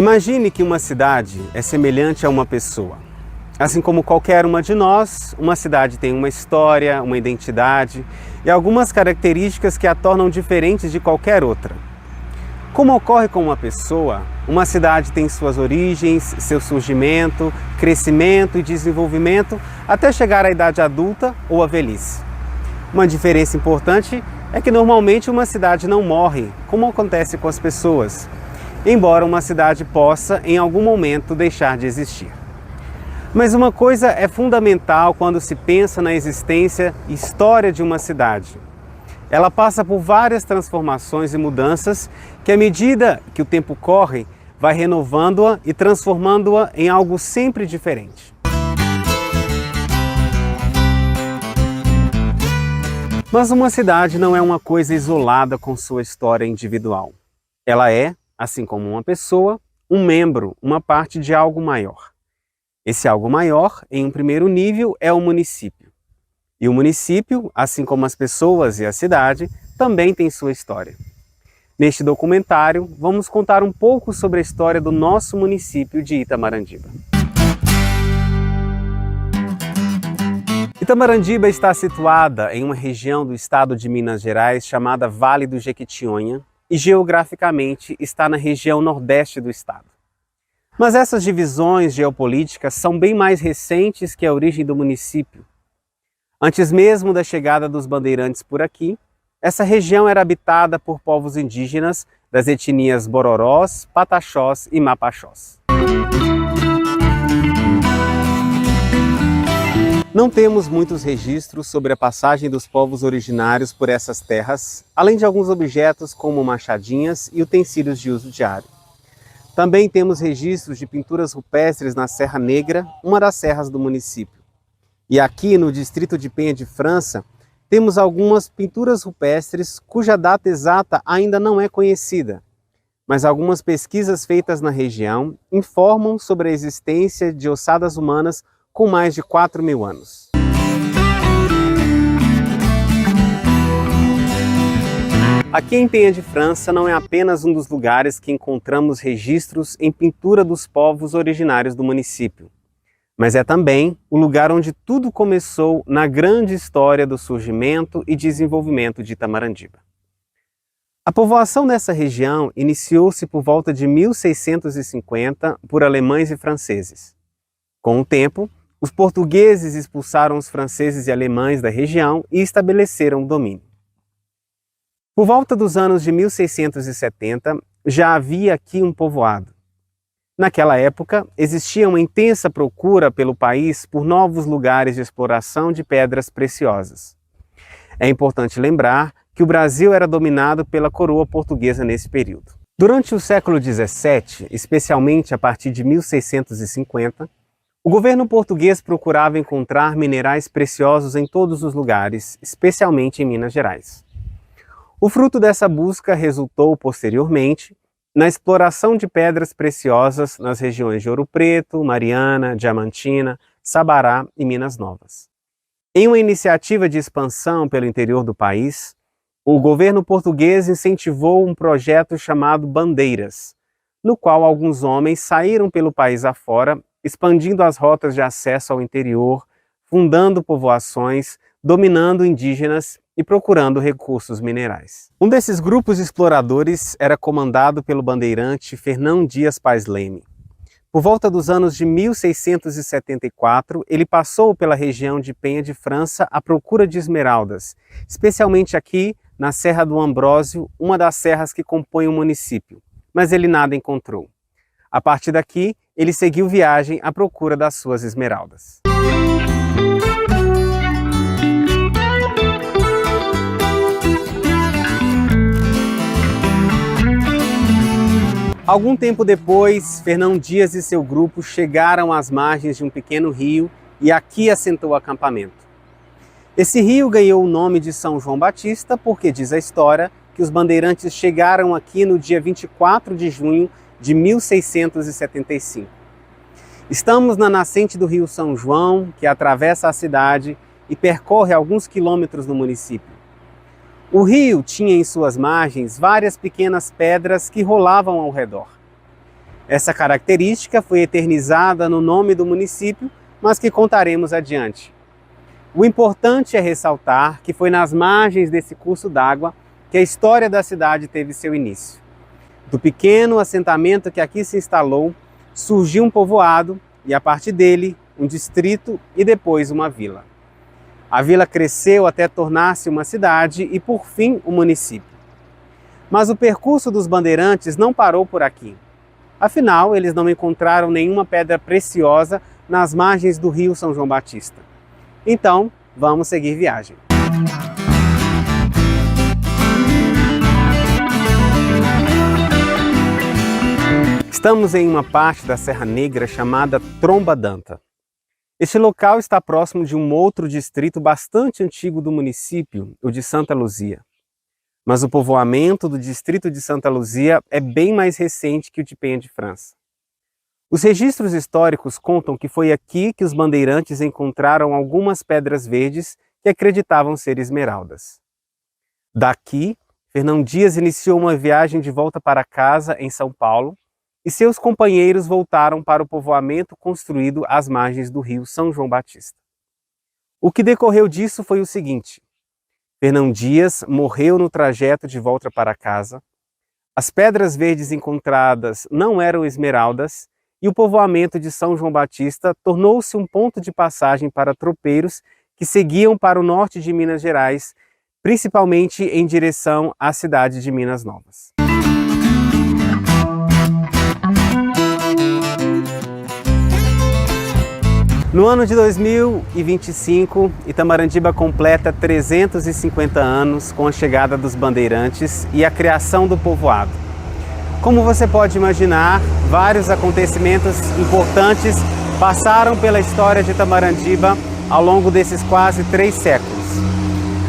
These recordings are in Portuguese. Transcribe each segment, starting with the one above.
Imagine que uma cidade é semelhante a uma pessoa. Assim como qualquer uma de nós, uma cidade tem uma história, uma identidade e algumas características que a tornam diferentes de qualquer outra. Como ocorre com uma cidade tem suas origens, seu surgimento, crescimento e desenvolvimento até chegar à idade adulta ou à velhice. Uma diferença importante é que normalmente uma cidade não morre, como acontece com as pessoas, embora uma cidade possa, em algum momento, deixar de existir. Mas uma coisa é fundamental quando se pensa na existência e história de uma cidade. Ela passa por várias transformações e mudanças que, à medida que o tempo corre, vai renovando-a e transformando-a em algo sempre diferente. Mas uma cidade não é uma coisa isolada com sua história individual. Ela é, assim como uma pessoa, um membro, uma parte de algo maior. Esse algo maior, em um primeiro nível, é o município. E o município, assim como as pessoas e a cidade, também tem sua história. Neste documentário, vamos contar um pouco sobre a história do nosso município de Itamarandiba. Itamarandiba está situada em uma região do estado de Minas Gerais chamada Vale do Jequitinhonha e geograficamente está na região nordeste do estado. Mas essas divisões geopolíticas são bem mais recentes que a origem do município. Antes mesmo da chegada dos bandeirantes por aqui, essa região era habitada por povos indígenas das etnias Bororós, Pataxós e Mapaxós. Não temos muitos registros sobre a passagem dos povos originários por essas terras, além de alguns objetos como machadinhas e utensílios de uso diário. Também temos registros de pinturas rupestres na Serra Negra, uma das serras do município. E aqui no distrito de Penha de França, temos algumas pinturas rupestres cuja data exata ainda não é conhecida, mas algumas pesquisas feitas na região informam sobre a existência de ossadas humanas com mais de 4.000 anos. Aqui em Penha de França não é apenas um dos lugares que encontramos registros em pintura dos povos originários do município, mas é também o lugar onde tudo começou na grande história do surgimento e desenvolvimento de Itamarandiba. A povoação nessa região iniciou-se por volta de 1650 por alemães e franceses. Com o tempo, os portugueses expulsaram os franceses e alemães da região e estabeleceram o domínio. Por volta dos anos de 1670, já havia aqui um povoado. Naquela época, existia uma intensa procura pelo país por novos lugares de exploração de pedras preciosas. É importante lembrar que o Brasil era dominado pela coroa portuguesa nesse período. Durante o século XVII, especialmente a partir de 1650, o governo português procurava encontrar minerais preciosos em todos os lugares, especialmente em Minas Gerais. O fruto dessa busca resultou, posteriormente, na exploração de pedras preciosas nas regiões de Ouro Preto, Mariana, Diamantina, Sabará e Minas Novas. Em uma iniciativa de expansão pelo interior do país, o governo português incentivou um projeto chamado Bandeiras, no qual alguns homens saíram pelo país afora, expandindo as rotas de acesso ao interior, fundando povoações, dominando indígenas e procurando recursos minerais. Um desses grupos de exploradores era comandado pelo bandeirante Fernão Dias Pais Leme. Por volta dos anos de 1674, ele passou pela região de Penha de França à procura de esmeraldas, especialmente aqui na Serra do Ambrósio, uma das serras que compõem o município, mas ele nada encontrou. A partir daqui, ele seguiu viagem à procura das suas esmeraldas. Algum tempo depois, Fernão Dias e seu grupo chegaram às margens de um pequeno rio e aqui assentou o acampamento. Esse rio ganhou o nome de São João Batista porque diz a história que os bandeirantes chegaram aqui no dia 24 de junho de 1675. Estamos na nascente do rio São João, que atravessa a cidade e percorre alguns quilômetros no município. O rio tinha em suas margens várias pequenas pedras que rolavam ao redor. Essa característica foi eternizada no nome do município, mas que contaremos adiante. O importante é ressaltar que foi nas margens desse curso d'água que a história da cidade teve seu início. Do pequeno assentamento que aqui se instalou, surgiu um povoado e, a partir dele, um distrito e depois uma vila. A vila cresceu até tornar-se uma cidade e, por fim, um município. Mas o percurso dos bandeirantes não parou por aqui. Afinal, eles não encontraram nenhuma pedra preciosa nas margens do rio São João Batista. Então, vamos seguir viagem. Estamos em uma parte da Serra Negra chamada Tromba d'Anta. Este local está próximo de um outro distrito bastante antigo do município, o de Santa Luzia. Mas o povoamento do distrito de Santa Luzia é bem mais recente que o de Penha de França. Os registros históricos contam que foi aqui que os bandeirantes encontraram algumas pedras verdes que acreditavam ser esmeraldas. Daqui, Fernão Dias iniciou uma viagem de volta para casa em São Paulo, e seus companheiros voltaram para o povoamento construído às margens do rio São João Batista. O que decorreu disso foi o seguinte: Fernão Dias morreu no trajeto de volta para casa, as pedras verdes encontradas não eram esmeraldas e o povoamento de São João Batista tornou-se um ponto de passagem para tropeiros que seguiam para o norte de Minas Gerais, principalmente em direção à cidade de Minas Novas. No ano de 2025, Itamarandiba completa 350 anos com a chegada dos bandeirantes e a criação do povoado. Como você pode imaginar, vários acontecimentos importantes passaram pela história de Itamarandiba ao longo desses quase 3 séculos.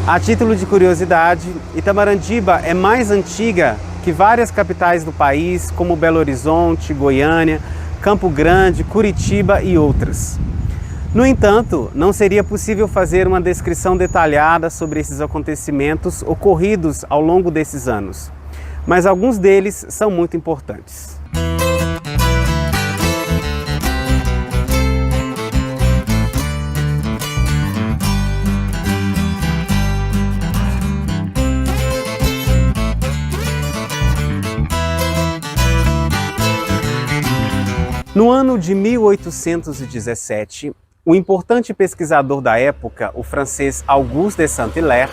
A título de curiosidade, Itamarandiba é mais antiga que várias capitais do país, como Belo Horizonte, Goiânia, Campo Grande, Curitiba e outras. No entanto, não seria possível fazer uma descrição detalhada sobre esses acontecimentos ocorridos ao longo desses anos, mas alguns deles são muito importantes. No ano de 1817, o importante pesquisador da época, o francês Auguste de Saint-Hilaire,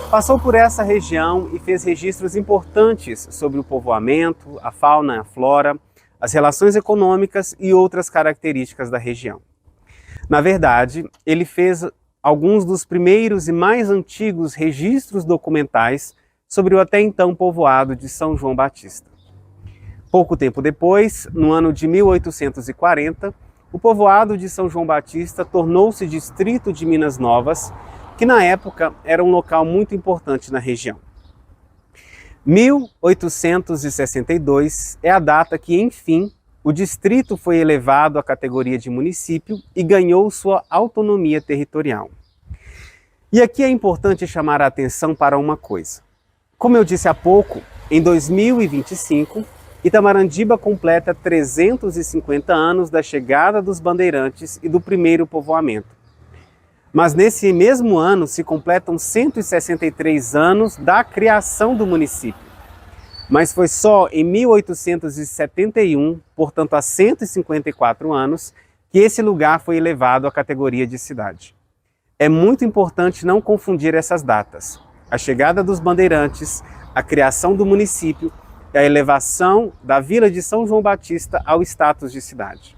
passou por essa região e fez registros importantes sobre o povoamento, a fauna e a flora, as relações econômicas e outras características da região. Na verdade, ele fez alguns dos primeiros e mais antigos registros documentais sobre o até então povoado de São João Batista. Pouco tempo depois, no ano de 1840, o povoado de São João Batista tornou-se distrito de Minas Novas, que na época era um local muito importante na região. 1862 é a data que, enfim, o distrito foi elevado à categoria de município e ganhou sua autonomia territorial. E aqui é importante chamar a atenção para uma coisa. Como eu disse há pouco, em 2025, Itamarandiba completa 350 anos da chegada dos bandeirantes e do primeiro povoamento. Mas nesse mesmo ano se completam 163 anos da criação do município. Mas foi só em 1871, portanto há 154 anos, que esse lugar foi elevado à categoria de cidade. É muito importante não confundir essas datas: a chegada dos bandeirantes, a criação do município e a elevação da vila de São João Batista ao status de cidade.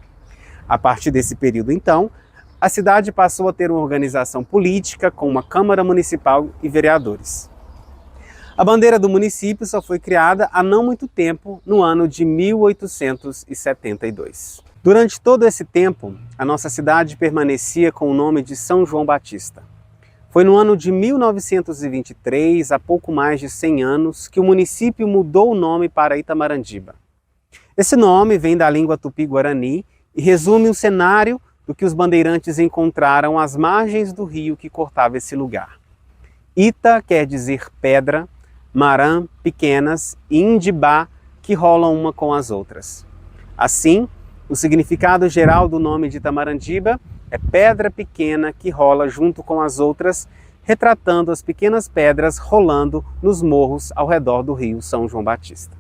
A partir desse período, então, a cidade passou a ter uma organização política com uma Câmara Municipal e vereadores. A bandeira do município só foi criada há não muito tempo, no ano de 1872. Durante todo esse tempo, a nossa cidade permanecia com o nome de São João Batista. Foi no ano de 1923, há pouco mais de 100 anos, que o município mudou o nome para Itamarandiba. Esse nome vem da língua tupi-guarani e resume o cenário do que os bandeirantes encontraram às margens do rio que cortava esse lugar. Ita quer dizer pedra, marã, pequenas, e indibá, que rolam uma com as outras. Assim, o significado geral do nome de Tamarandiba é pedra pequena que rola junto com as outras, retratando as pequenas pedras rolando nos morros ao redor do rio São João Batista.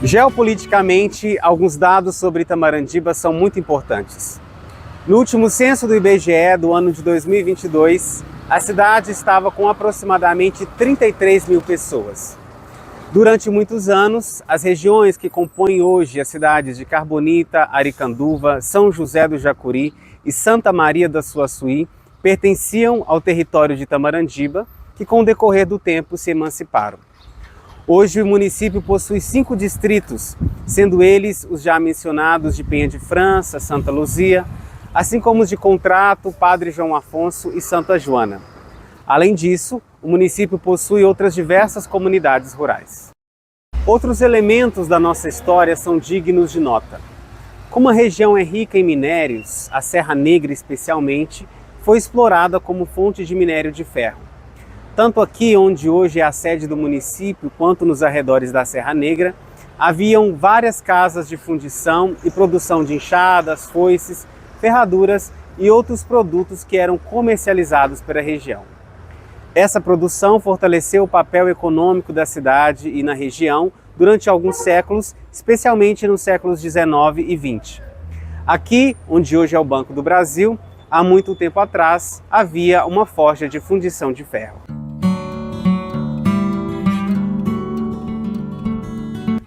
Geopoliticamente, alguns dados sobre Tamarandiba são muito importantes. No último censo do IBGE do ano de 2022, a cidade estava com aproximadamente 33 mil pessoas. Durante muitos anos, as regiões que compõem hoje as cidades de Carbonita, Aricanduva, São José do Jacuri e Santa Maria da Suaçuí pertenciam ao território de Tamarandiba, que com o decorrer do tempo se emanciparam. Hoje o município possui 5 distritos, sendo eles os já mencionados de Penha de França, Santa Luzia, assim como os de Contrato, Padre João Afonso e Santa Joana. Além disso, o município possui outras diversas comunidades rurais. Outros elementos da nossa história são dignos de nota. Como a região é rica em minérios, a Serra Negra especialmente, foi explorada como fonte de minério de ferro. Tanto aqui, onde hoje é a sede do município, quanto nos arredores da Serra Negra, haviam várias casas de fundição e produção de enxadas, foices, ferraduras e outros produtos que eram comercializados pela região. Essa produção fortaleceu o papel econômico da cidade e na região durante alguns séculos, especialmente nos séculos 19 e 20. Aqui, onde hoje é o Banco do Brasil, há muito tempo atrás, havia uma forja de fundição de ferro.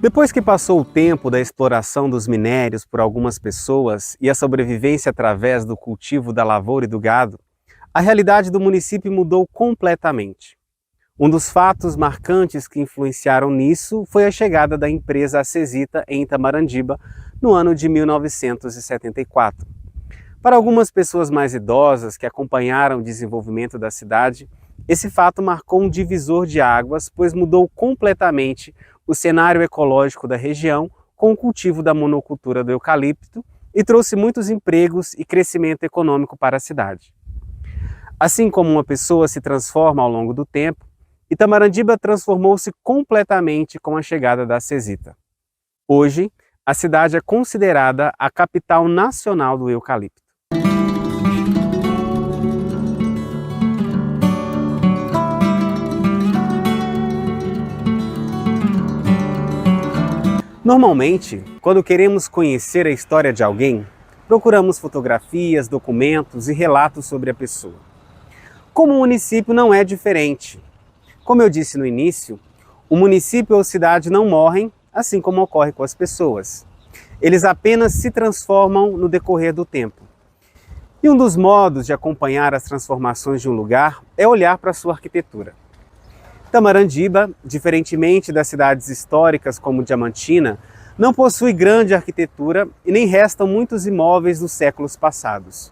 Depois que passou o tempo da exploração dos minérios por algumas pessoas e a sobrevivência através do cultivo da lavoura e do gado, a realidade do município mudou completamente. Um dos fatos marcantes que influenciaram nisso foi a chegada da empresa Acesita em Tamarandiba no ano de 1974. Para algumas pessoas mais idosas que acompanharam o desenvolvimento da cidade, esse fato marcou um divisor de águas, pois mudou completamente o cenário ecológico da região com o cultivo da monocultura do eucalipto e trouxe muitos empregos e crescimento econômico para a cidade. Assim como uma pessoa se transforma ao longo do tempo, Tamarandiba transformou-se completamente com a chegada da Acesita. Hoje, a cidade é considerada a capital nacional do eucalipto. Normalmente, quando queremos conhecer a história de alguém, procuramos fotografias, documentos e relatos sobre a pessoa. Como o município não é diferente. Como eu disse no início, o município ou cidade não morrem, assim como ocorre com as pessoas. Eles apenas se transformam no decorrer do tempo. E um dos modos de acompanhar as transformações de um lugar é olhar para a sua arquitetura. Tamarandiba, diferentemente das cidades históricas como Diamantina, não possui grande arquitetura e nem restam muitos imóveis dos séculos passados.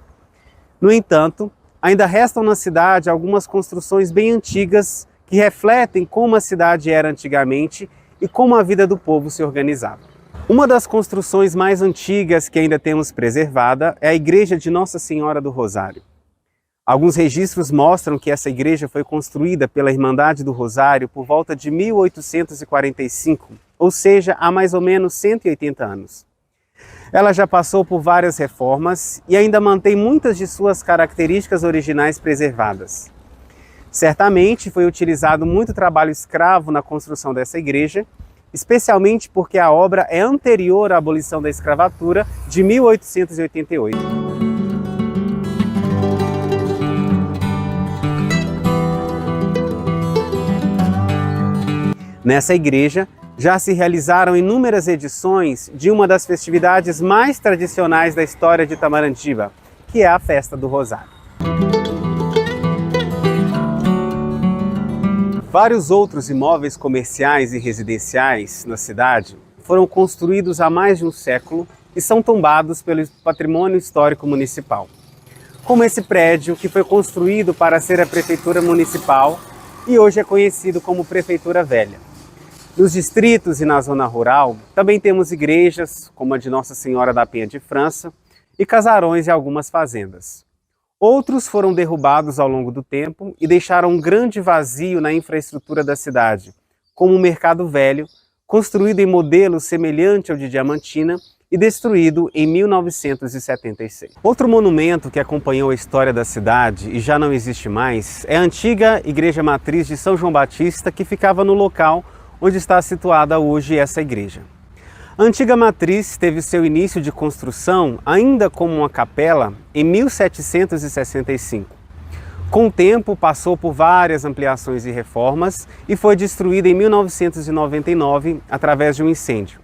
No entanto, ainda restam na cidade algumas construções bem antigas que refletem como a cidade era antigamente e como a vida do povo se organizava. Uma das construções mais antigas que ainda temos preservada é a Igreja de Nossa Senhora do Rosário. Alguns registros mostram que essa igreja foi construída pela Irmandade do Rosário por volta de 1845, ou seja, há mais ou menos 180 anos. Ela já passou por várias reformas e ainda mantém muitas de suas características originais preservadas. Certamente foi utilizado muito trabalho escravo na construção dessa igreja, especialmente porque a obra é anterior à abolição da escravatura de 1888. Nessa igreja, já se realizaram inúmeras edições de uma das festividades mais tradicionais da história de Tamarandiba, que é a Festa do Rosário. Vários outros imóveis comerciais e residenciais na cidade foram construídos há mais de um século e são tombados pelo Patrimônio Histórico Municipal. Como esse prédio que foi construído para ser a Prefeitura Municipal e hoje é conhecido como Prefeitura Velha. Nos distritos e na zona rural, também temos igrejas, como a de Nossa Senhora da Penha de França, e casarões e algumas fazendas. Outros foram derrubados ao longo do tempo e deixaram um grande vazio na infraestrutura da cidade, como o Mercado Velho, construído em modelo semelhante ao de Diamantina e destruído em 1976. Outro monumento que acompanhou a história da cidade e já não existe mais é a antiga Igreja Matriz de São João Batista, que ficava no local onde está situada hoje essa igreja. A antiga matriz teve seu início de construção ainda como uma capela em 1765. Com o tempo, passou por várias ampliações e reformas e foi destruída em 1999 através de um incêndio.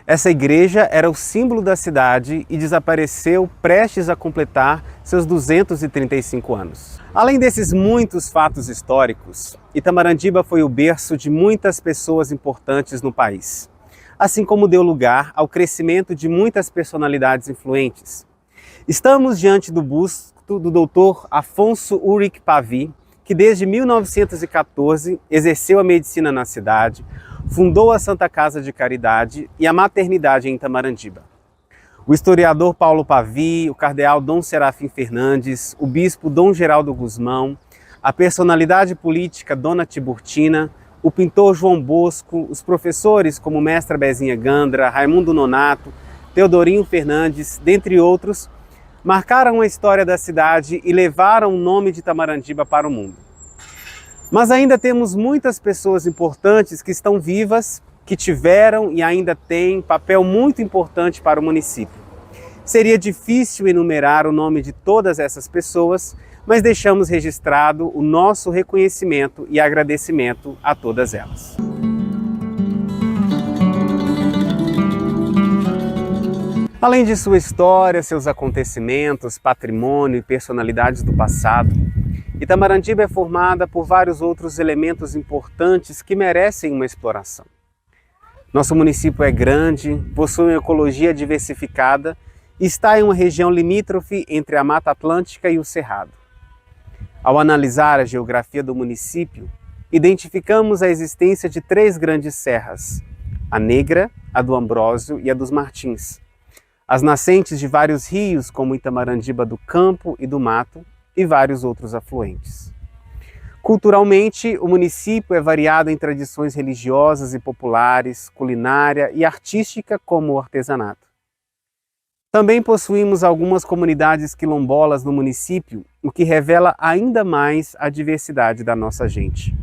Essa igreja era o símbolo da cidade e desapareceu prestes a completar seus 235 anos. Além desses muitos fatos históricos, Itamarandiba foi o berço de muitas pessoas importantes no país, assim como deu lugar ao crescimento de muitas personalidades influentes. Estamos diante do busto do Dr. Afonso Ulrich Pavy, que desde 1914 exerceu a medicina na cidade, fundou a Santa Casa de Caridade e a maternidade em Itamarandiba. O historiador Paulo Pavy, o cardeal Dom Serafim Fernandes, o bispo Dom Geraldo Guzmão, a personalidade política Dona Tiburtina, o pintor João Bosco, os professores como Mestra Bezinha Gandra, Raimundo Nonato, Teodorinho Fernandes, dentre outros, marcaram a história da cidade e levaram o nome de Itamarandiba para o mundo. Mas ainda temos muitas pessoas importantes que estão vivas, que tiveram e ainda têm papel muito importante para o município. Seria difícil enumerar o nome de todas essas pessoas, mas deixamos registrado o nosso reconhecimento e agradecimento a todas elas. Além de sua história, seus acontecimentos, patrimônio e personalidades do passado, Itamarandiba é formada por vários outros elementos importantes que merecem uma exploração. Nosso município é grande, possui uma ecologia diversificada e está em uma região limítrofe entre a Mata Atlântica e o Cerrado. Ao analisar a geografia do município, identificamos a existência de 3 grandes serras, a Negra, a do Ambrósio e a dos Martins, as nascentes de vários rios como Itamarandiba do Campo e do Mato e vários outros afluentes. Culturalmente, o município é variado em tradições religiosas e populares, culinária e artística como o artesanato. Também possuímos algumas comunidades quilombolas no município, o que revela ainda mais a diversidade da nossa gente.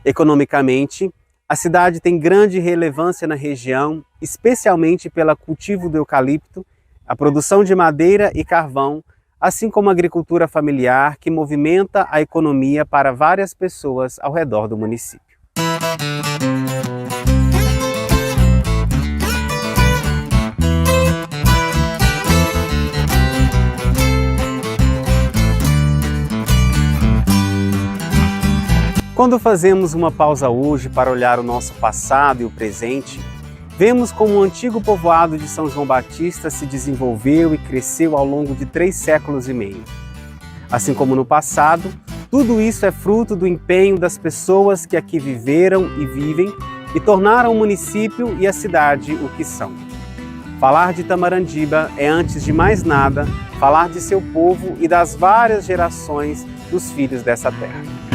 Economicamente, a cidade tem grande relevância na região, especialmente pelo cultivo do eucalipto, a produção de madeira e carvão, assim como a agricultura familiar que movimenta a economia para várias pessoas ao redor do município. Quando fazemos uma pausa hoje para olhar o nosso passado e o presente, vemos como o antigo povoado de São João Batista se desenvolveu e cresceu ao longo de 3 séculos e meio. Assim como no passado, tudo isso é fruto do empenho das pessoas que aqui viveram e vivem e tornaram o município e a cidade o que são. Falar de Itamarandiba é, antes de mais nada, falar de seu povo e das várias gerações dos filhos dessa terra.